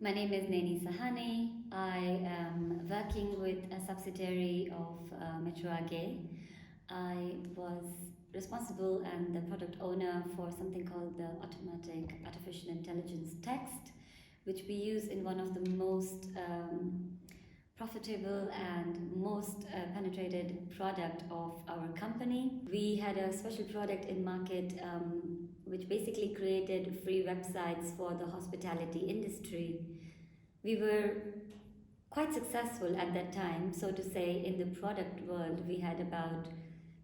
My name is Naini Sahani. I am working with a subsidiary of Metro AG. I was responsible and the product owner for something called the Automatic Artificial Intelligence Text, which we use in one of the most profitable and most penetrated product of our company. We had a special product in market which basically created free websites for the hospitality industry. We were quite successful at that time, so to say. In the product world, we had about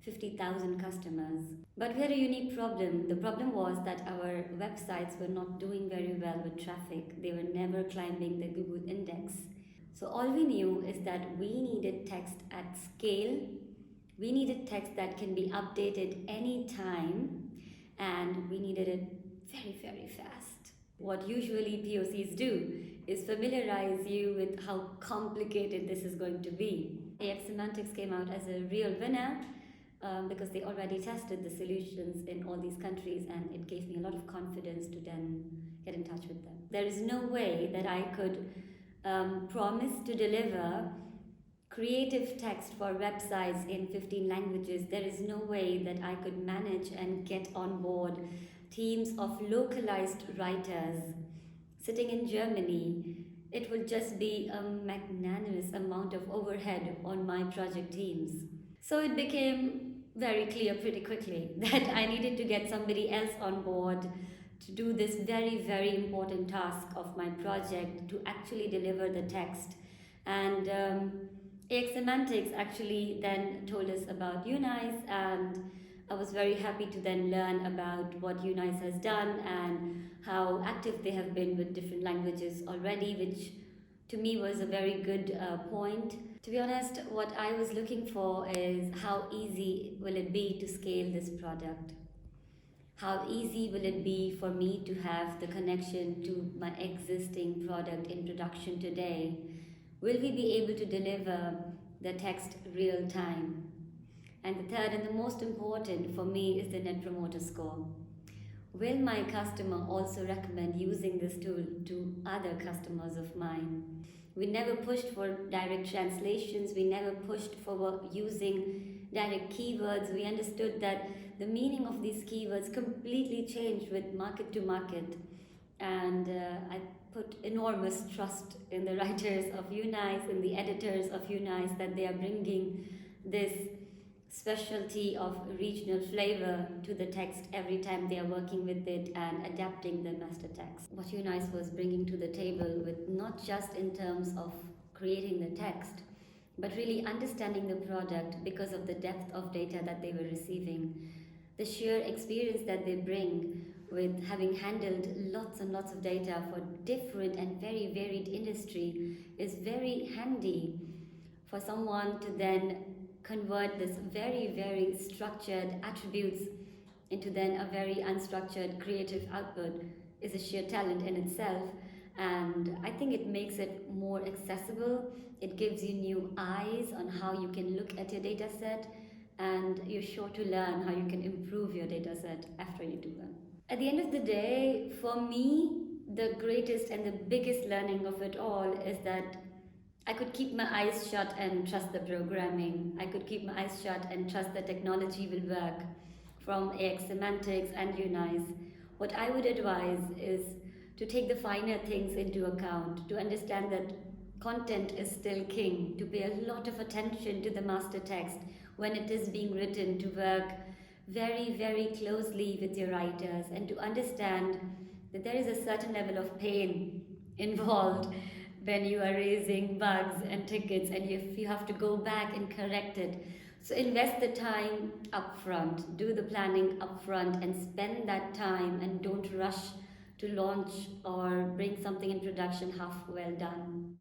50,000 customers. But we had a unique problem. The problem was that our websites were not doing very well with traffic. They were never climbing the Google index. So all we knew is that we needed text at scale. We needed text that can be updated anytime, and we needed it very, very fast. What usually POCs do is familiarize you with how complicated this is going to be. AX Semantics came out as a real winner because they already tested the solutions in all these countries, and it gave me a lot of confidence to then get in touch with them. There is no way that I could promise to deliver creative text for websites in 15 languages. There is no way that I could manage and get on board teams of localized writers sitting in Germany. It would just be a magnanimous amount of overhead on my project teams. So it became very clear pretty quickly that I needed to get somebody else on board to do this very, very important task of my project, to actually deliver the text. And AX Semantics actually then told us about Unice, and I was very happy to then learn about what Unice has done and how active they have been with different languages already, which to me was a very good point. To be honest, what I was looking for is how easy will it be to scale this product? How easy will it be for me to have the connection to my existing product in production today? Will we be able to deliver the text real time? And the third and the most important for me is the Net Promoter Score. Will my customer also recommend using this tool to other customers of mine? We never pushed for direct translations. We never pushed for using direct keywords. We understood that the meaning of these keywords completely changed with market to market. And I put enormous trust in the writers of Unice, in the editors of Unice, that they are bringing this specialty of regional flavor to the text every time they are working with it and adapting the master text. What Unice was bringing to the table, with not just in terms of creating the text, but really understanding the product because of the depth of data that they were receiving, the sheer experience that they bring with having handled lots and lots of data for different and very varied industry, is very handy for someone to then convert this very, very structured attributes into then a very unstructured creative output is a sheer talent in itself. And I think it makes it more accessible. It gives you new eyes on how you can look at your data set, and you're sure to learn how you can improve your data set after you do them. At the end of the day, for me, the greatest and the biggest learning of it all is that I could keep my eyes shut and trust the programming. I could keep my eyes shut and trust the technology will work from AX Semantics and Unice. What I would advise is to take the finer things into account, to understand that content is still king, to pay a lot of attention to the master text when it is being written, to work very, very closely with your writers, and to understand that there is a certain level of pain involved when you are raising bugs and tickets, and you have to go back and correct it. So invest the time upfront, do the planning upfront, and spend that time, and don't rush to launch or bring something in production half well done.